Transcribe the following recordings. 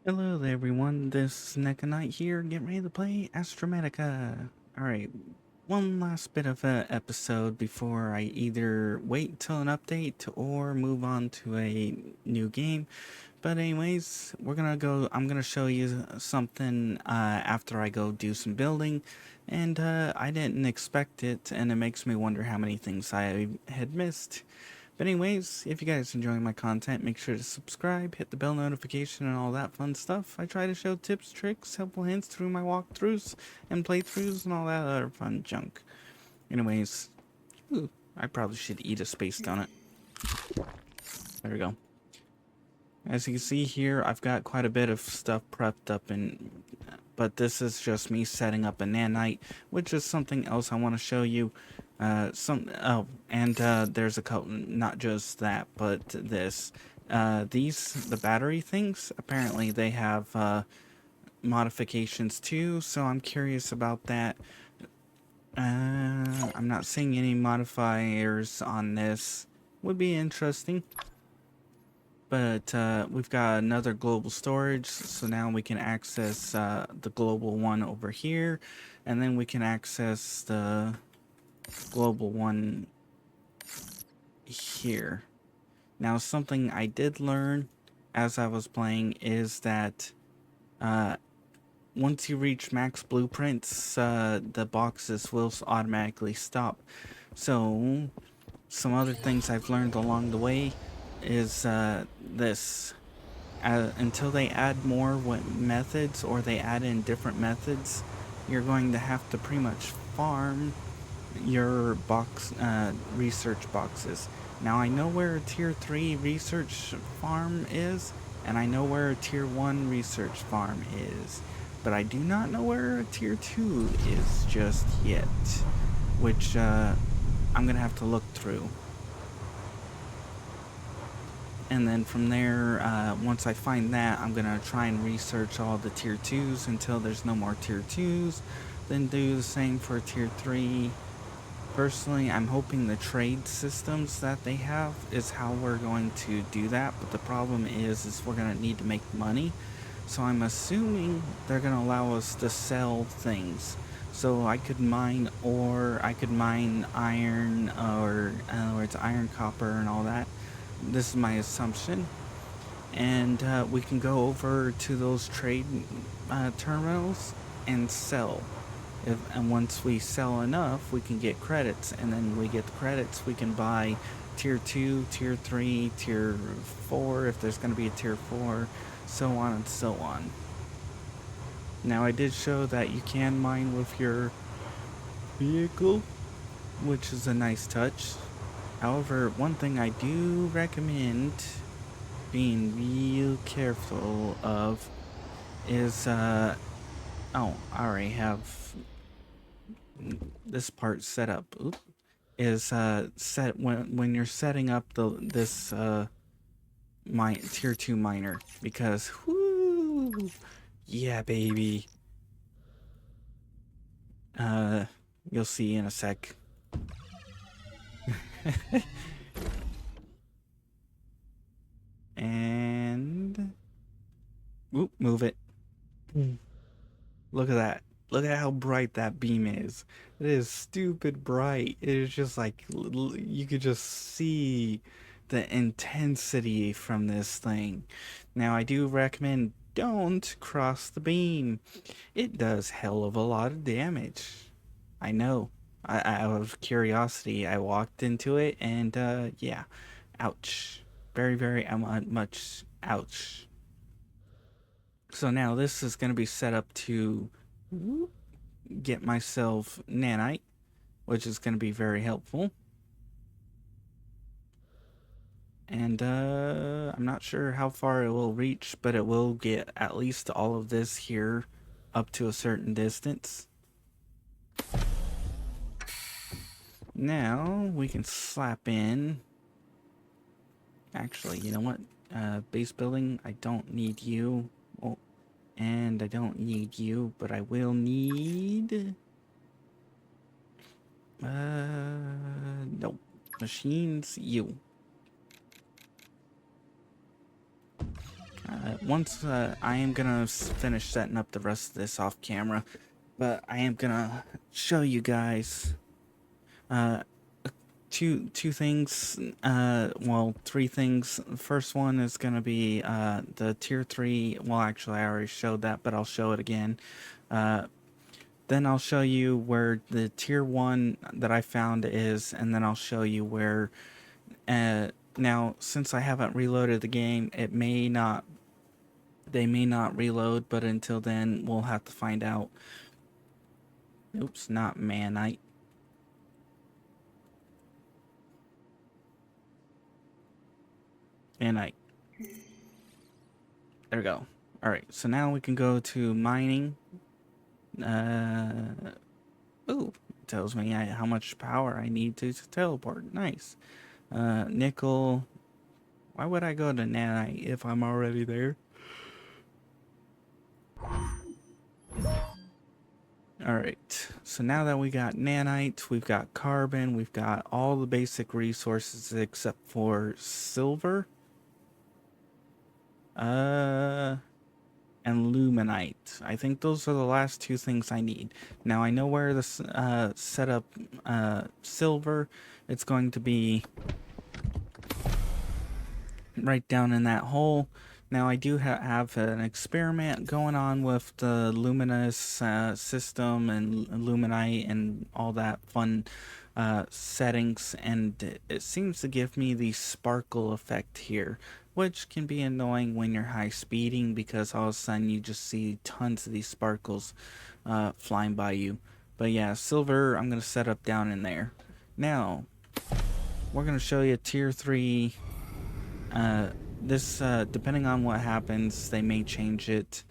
Hello there everyone, this is Neko here, getting ready to play Astrometica. Alright, one last bit of a episode before I either wait till an update or move on to a new game. But anyways, I'm gonna show you something after I go do some building. And I didn't expect it, and it makes me wonder how many things I had missed. But anyways, if you guys enjoying my content, make sure to subscribe, hit the bell notification, and all that fun stuff. I try to show tips, tricks, helpful hints through my walkthroughs and playthroughs and all that other fun junk. Anyways, ooh, I probably should eat a space donut. There we go. As you can see here, I've got quite a bit of stuff prepped up, but this is just me setting up a nanite, which is something else I want to show you. There's a couple, not just that, but this. The battery things, apparently they have modifications too, so I'm curious about that. I'm not seeing any modifiers on this. Would be interesting. But we've got another global storage, so now we can access the global one over here, and then we can access the global one here. Now, something I did learn as I was playing is that once you reach max blueprints, the boxes will automatically stop. So, some other things I've learned along the way is this. Until they add more methods, or they add in different methods, you're going to have to pretty much farm your research boxes. Now I know where a tier 3 research farm is, and I know where a tier 1 research farm is, but I do not know where a tier 2 is just yet, which I'm gonna have to look through. And then from there, once I find that, I'm gonna try and research all the tier 2s until there's no more tier 2s, then do the same for tier 3. Personally, I'm hoping the trade systems that they have is how we're going to do that, but the problem is we're going to need to make money. So I'm assuming they're going to allow us to sell things. So I could mine ore, I could mine iron, or in other words, iron, copper, and all that. This is my assumption. And we can go over to those trade terminals and sell. And once we sell enough, we can get credits, and then we get the credits, we can buy tier 2, tier 3, tier 4, if there's going to be a tier 4, so on and so on. Now, I did show that you can mine with your vehicle, which is a nice touch. However, one thing I do recommend being real careful of is, oh, I already have this part set up. Oops. Is set when you're setting up this tier 2 miner, because whoo, yeah baby, you'll see in a sec. And whoop, move it. Look at that. Look at how bright that beam is. It is stupid bright. It is just like, you could just see the intensity from this thing. Now, I do recommend don't cross the beam. It does hell of a lot of damage. I know. Out of curiosity, I walked into it, and yeah. Ouch. Very, very much ouch. So now this is going to be set up to get myself nanite, which is going to be very helpful. And I'm not sure how far it will reach, but it will get at least all of this here up to a certain distance. Now we can slap in. Actually, you know what? Base building, I don't need you. Oh, and I don't need you, but I will need... nope. Machines, you. once I am gonna finish setting up the rest of this off camera, but I am gonna show you guys uh, two things. Well, three things. First one is gonna be the tier 3. Well, actually, I already showed that, but I'll show it again. Then I'll show you where the tier 1 that I found is, and then I'll show you where. Now, since I haven't reloaded the game, it may not. They may not reload, but until then, we'll have to find out. Oops, not manite. Manite. There we go. Alright, so now we can go to mining. Ooh, it tells me how much power I need to teleport. Nice. Nickel. Why would I go to nanite if I'm already there? Alright, so now that we got nanite, we've got carbon, we've got all the basic resources except for silver. And luminite. I think those are the last two things I need. Now I know where this set up silver. It's going to be right down in that hole. Now I do have an experiment going on with the luminous system and luminite and all that fun settings, and it seems to give me the sparkle effect here, which can be annoying when you're high speeding because all of a sudden you just see tons of these sparkles flying by you. But yeah, silver I'm going to set up down in there. Now we're going to show you tier 3. This depending on what happens, they may change it.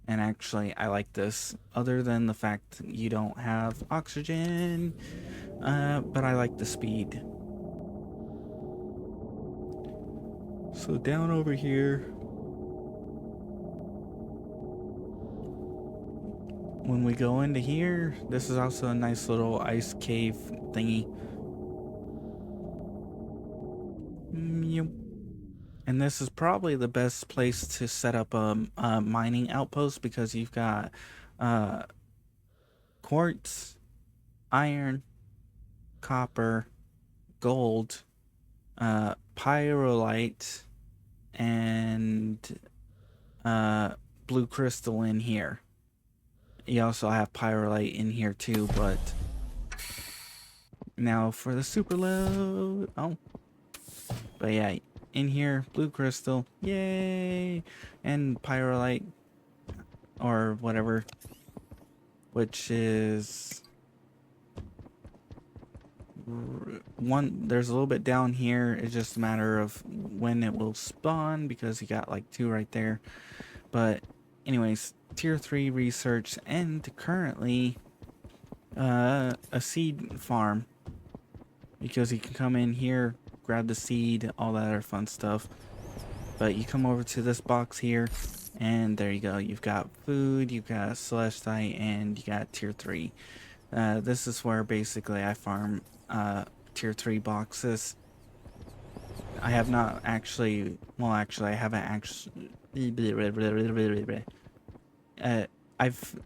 And actually, I like this, other than the fact that you don't have oxygen. But I like the speed. So down over here, when we go into here, this is also a nice little ice cave thingy. And this is probably the best place to set up a mining outpost because you've got quartz, iron, copper, gold, pyrolite, and blue crystal in here. You also have pyrolite in here too, but now for the super load. Oh, but yeah, in here, blue crystal, yay, and pyrolite, or whatever, which is one. There's a little bit down here. It's just a matter of when it will spawn because you got like 2 right there. But anyways, tier 3 research, and currently a seed farm, because you can come in here, grab the seed, all that other fun stuff. But you come over to this box here, and there you go. You've got food, you've got celestite, and you got tier 3. This is where basically I farm tier 3 boxes. I have not actually, well, actually I haven't actually, I've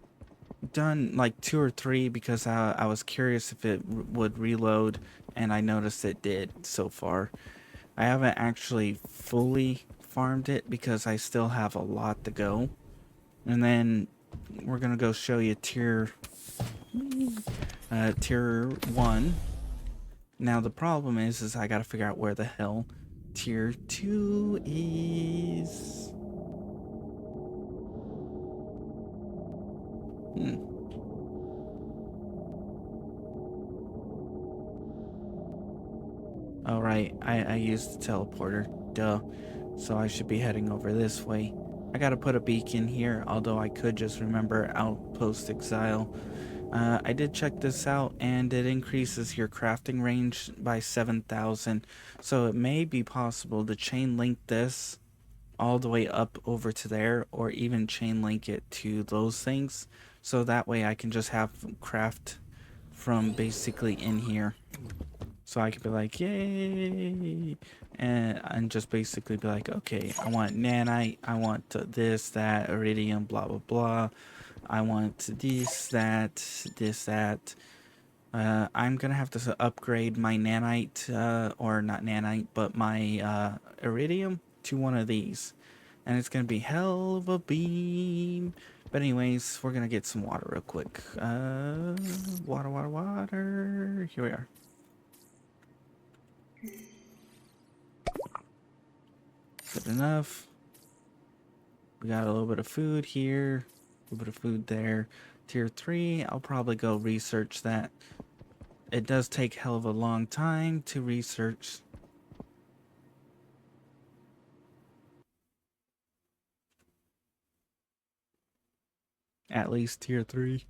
done like 2 or 3 because I was curious if it would reload, and I noticed it did so far. I haven't actually fully farmed it because I still have a lot to go. And then we're gonna go show you tier 1. Now the problem is I gotta figure out where the hell tier 2 is. Oh right, I used the teleporter, duh. So I should be heading over this way. I gotta put a beacon here, although I could just remember Outpost Exile. I did check this out, and it increases your crafting range by 7,000. So it may be possible to chain link this all the way up over to there, or even chain link it to those things. So that way I can just have craft from basically in here. So I could be like, yay, and just basically be like, okay, I want nanite, I want this, that, iridium, blah blah blah. I want this, that. I'm gonna have to upgrade my nanite, or not nanite, but my iridium to one of these, and it's gonna be hell of a beam. But anyways, we're gonna get some water real quick. Water, water, water. Here we are. Good enough. We got a little bit of food here, a little bit of food there. Tier 3, I'll probably go research that. It does take hell of a long time to research. At least tier 3.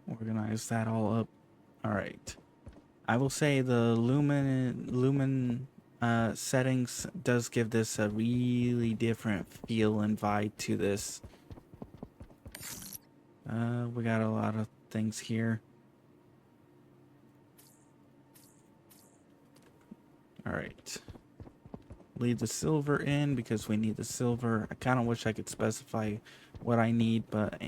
Organize that all up. Alright. I will say the lumen settings does give this a really different feel and vibe to this. We got a lot of things here. Alright. Leave the silver in because we need the silver. I kind of wish I could specify what I need, but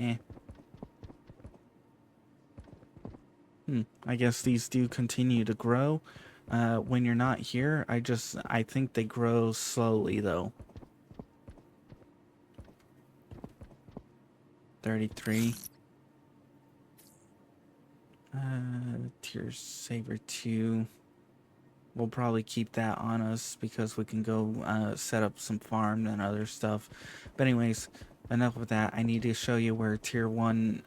I guess these do continue to grow. When you're not here, I think they grow slowly though. 33. Tier Saver 2. We'll probably keep that on us because we can go set up some farm and other stuff. But anyways, enough of that. I need to show you where tier 1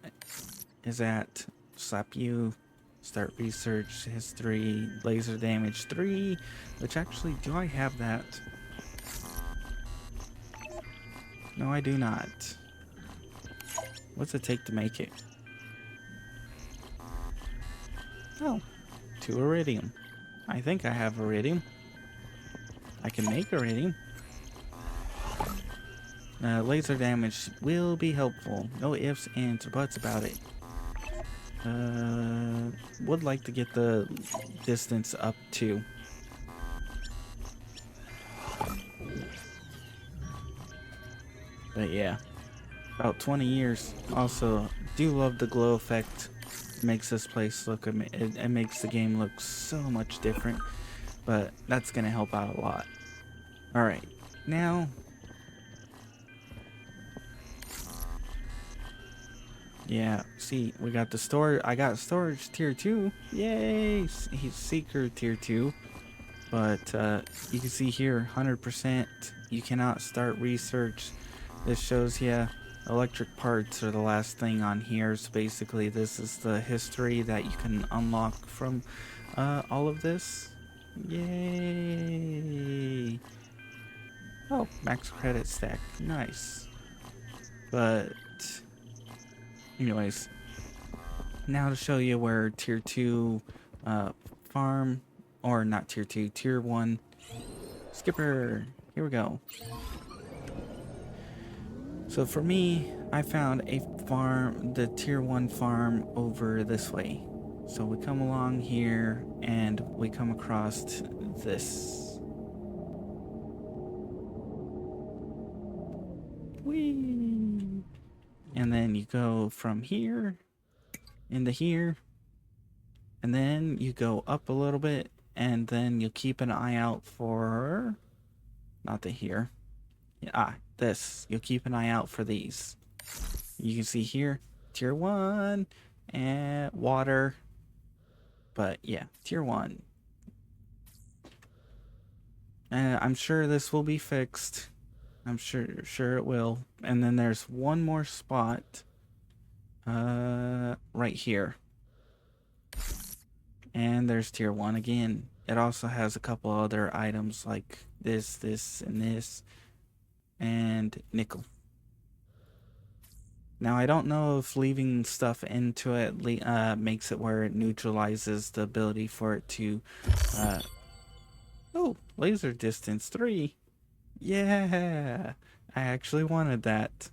is at. Slap you. Start research, history, laser damage 3. Which actually, do I have that? No, I do not. What's it take to make it? Oh, 2 iridium. I think I have iridium. I can make iridium. Laser damage will be helpful. No ifs, ands, or buts about it. Would like to get the distance up too. But yeah, about 20 years. Also, do love the glow effect. Makes this place look, it makes the game look so much different, but that's gonna help out a lot. All right, now yeah, see, we got the store. I got storage tier 2. Yay! He's seeker tier 2. But you can see here 100% you cannot start research. This shows you electric parts are the last thing on here, so basically this is the history that you can unlock from all of this. Yay! Oh, max credit stack, nice. But anyways, now to show you where tier 2 farm, or not tier 2, tier 1 skipper. Here we go. So for me, I found a farm, the tier 1 farm over this way. So we come along here and we come across this. Whee! And then you go from here into here, and then you go up a little bit, and then you'll keep an eye out for, not the here, this. You'll keep an eye out for these. You can see here, tier 1 and water. But yeah, tier 1. I'm sure this will be fixed. I'm sure it will. And then there's one more spot right here. And there's tier 1 again. It also has a couple other items like this, and this, and nickel. Now, I don't know if leaving stuff into it makes it where it neutralizes the ability for it to... oh, laser distance 3. Yeah, I actually wanted that.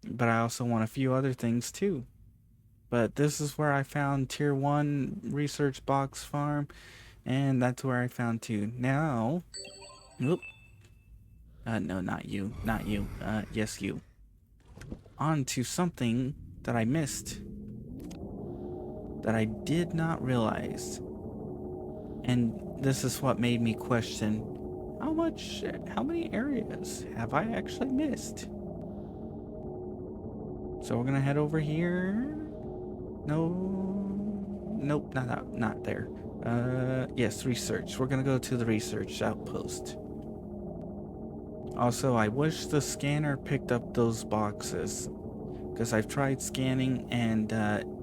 but I also want a few other things too. But this is where I found tier 1 research box farm, and that's where I found 2. Now, oop, no, not you, not you, yes, you. On to something that I missed, that I did not realize. And this is what made me question, how many areas have I actually missed? So we're gonna head over here. No, nope, not there. Yes, research. We're gonna go to the research outpost. Also, I wish the scanner picked up those boxes, because I've tried scanning and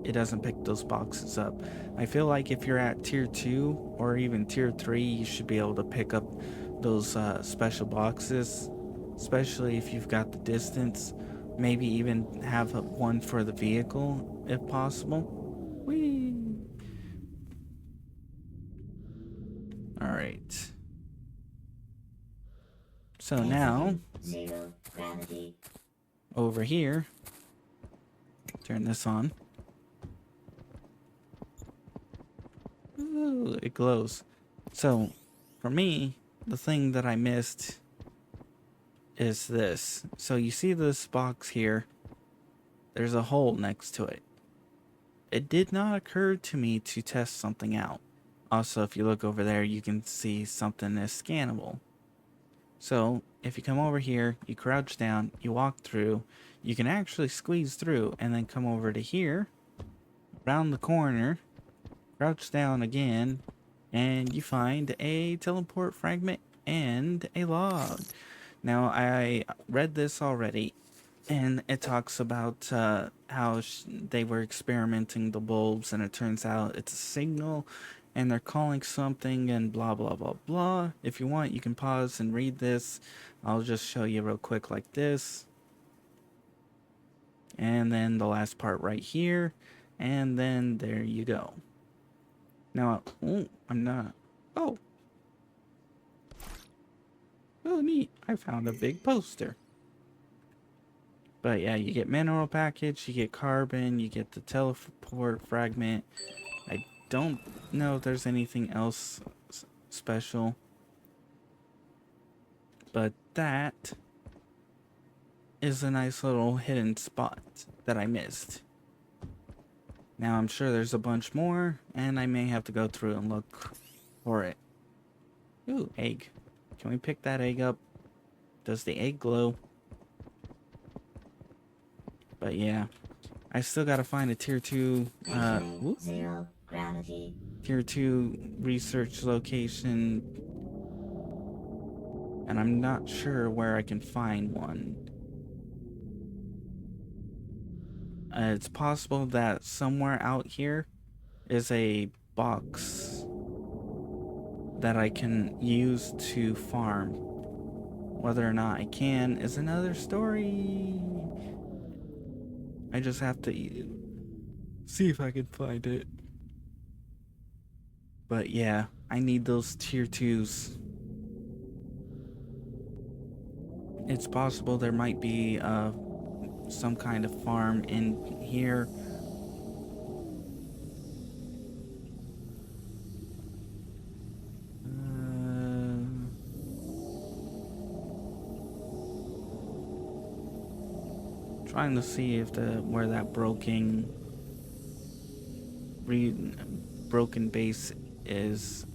it doesn't pick those boxes up. I feel like if you're at tier 2 or even tier 3, you should be able to pick up those special boxes, especially if you've got the distance. Maybe even have one for the vehicle if possible. Whee! Alright. So now, over here, turn this on. Ooh, it glows. So, for me, the thing that I missed is this. So you see this box here? There's a hole next to it. It did not occur to me to test something out. Also, if you look over there, you can see something is scannable. So, if you come over here, you crouch down, you walk through, you can actually squeeze through and then come over to here, round the corner, crouch down again, and you find a teleport fragment and a log. Now, I read this already, and it talks about how they were experimenting the bulbs, and it turns out it's a signal, and they're calling something, and blah, blah, blah, blah. If you want, you can pause and read this. I'll just show you real quick like this. And then the last part right here, and then there you go. Now, I'm not. Oh, neat. I found a big poster. But yeah, you get mineral package, you get carbon, you get the teleport fragment. I don't know if there's anything else special. But that is a nice little hidden spot that I missed. Now I'm sure there's a bunch more, and I may have to go through and look for it. Ooh, egg. Can we pick that egg up? Does the egg glow? But yeah, I still gotta find a tier 2, Zero gravity. tier 2 research location, and I'm not sure where I can find one. It's possible that somewhere out here is a box that I can use to farm. Whether or not I can is another story. I just have to see if I can find it. But yeah, I need those tier 2s. It's possible there might be some kind of farm in here. Trying to see if where that broken base is.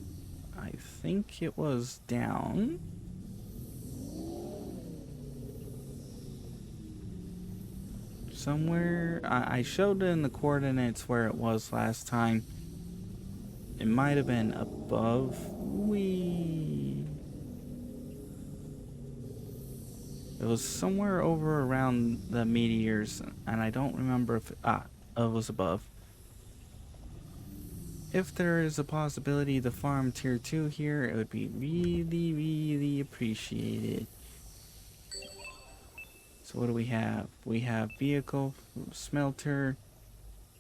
I think it was down. Somewhere. I showed in the coordinates where it was last time. It might have been above. It was somewhere over around the meteors, and I don't remember if it was above. If there is a possibility to farm tier 2 here, it would be really, really appreciated. So what do we have? We have vehicle, smelter,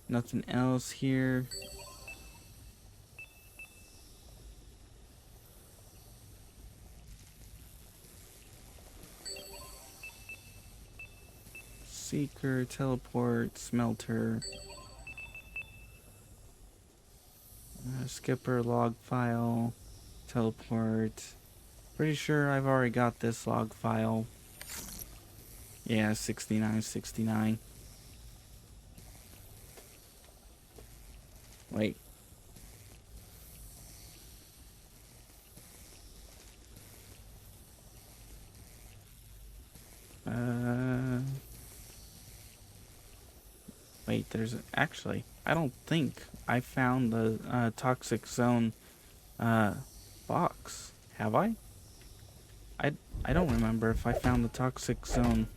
nothing else here. Seeker, teleport, smelter, skipper, log file, teleport. Pretty sure I've already got this log file. Yeah, 69, 69. Wait. Wait, there's actually, I don't think I found the toxic zone box. Have I? I don't remember if I found the toxic zone.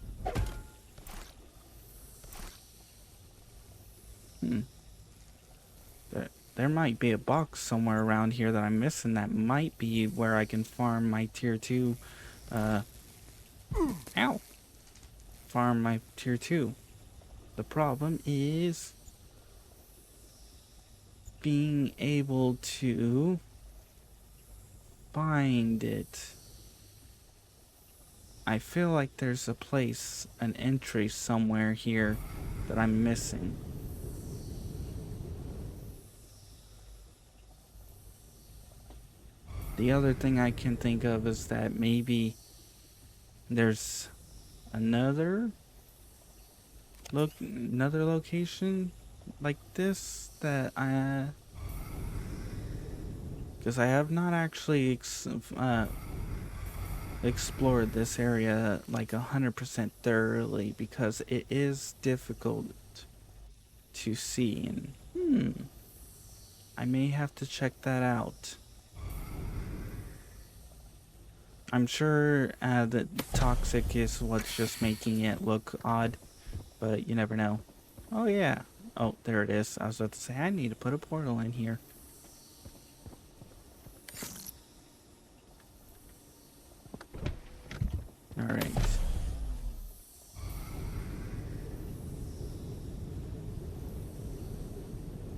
There might be a box somewhere around here that I'm missing. That might be where I can farm my tier 2. Ow! Farm my tier 2. The problem is being able to find it. I feel like there's a place, an entry somewhere here that I'm missing. The other thing I can think of is that maybe there's another location like this that because I have not actually explored this area like 100% thoroughly, because it is difficult to see, and I may have to check that out. I'm sure that toxic is what's just making it look odd, but you never know. Oh yeah. Oh, there it is. I was about to say, I need to put a portal in here. Alright.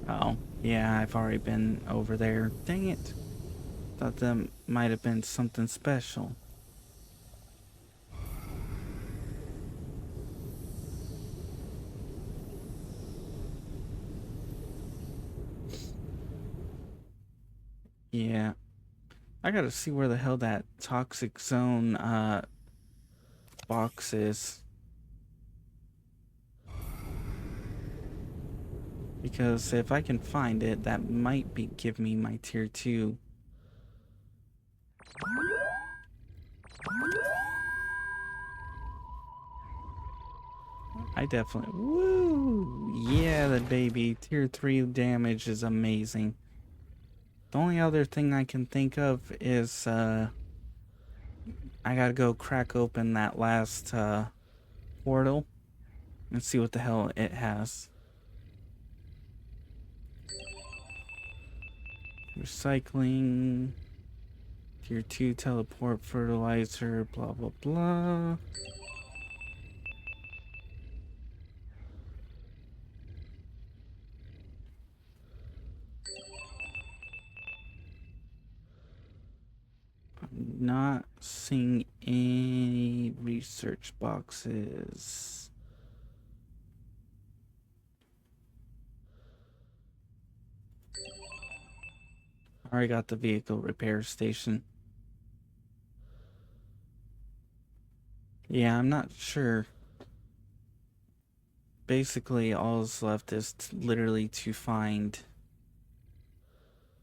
Oh, yeah, I've already been over there. Dang it. Thought that might have been something special. Yeah. I gotta see where the hell that toxic zone box is. Because if I can find it, that might give me my tier 2. I definitely... Woo! Yeah, that baby. Tier 3 damage is amazing. The only other thing I can think of is, I gotta go crack open that last, portal and see what the hell it has. Recycling, tier 2 teleport, fertilizer, blah blah blah. I'm not seeing any research boxes. Already got the vehicle repair station. Yeah, I'm not sure. Basically, all that's left is literally to find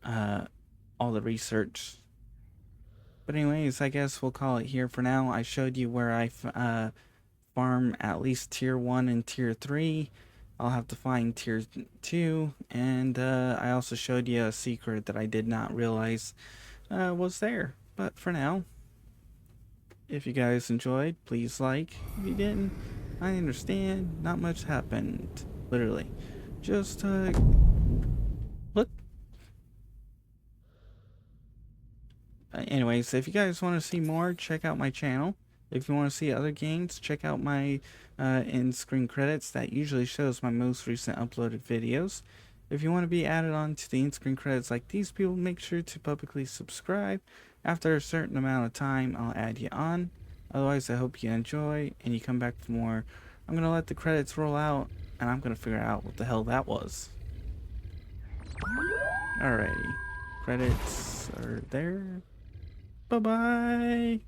all the research. But anyways, I guess we'll call it here for now. I showed you where I farm at least tier 1 and tier 3. I'll have to find tier 2, and I also showed you a secret that I did not realize was there. But for now, if you guys enjoyed, please like. If you didn't, I understand. Not much happened. Literally. Just, look. Anyways, if you guys want to see more, check out my channel. If you want to see other games, check out my in-screen credits. That usually shows my most recent uploaded videos. If you want to be added on to the in-screen credits like these people, make sure to publicly subscribe. After a certain amount of time, I'll add you on. Otherwise, I hope you enjoy and you come back for more I'm gonna let the credits roll out, and I'm gonna figure out what the hell that was. Alrighty. Credits are there. Bye-bye.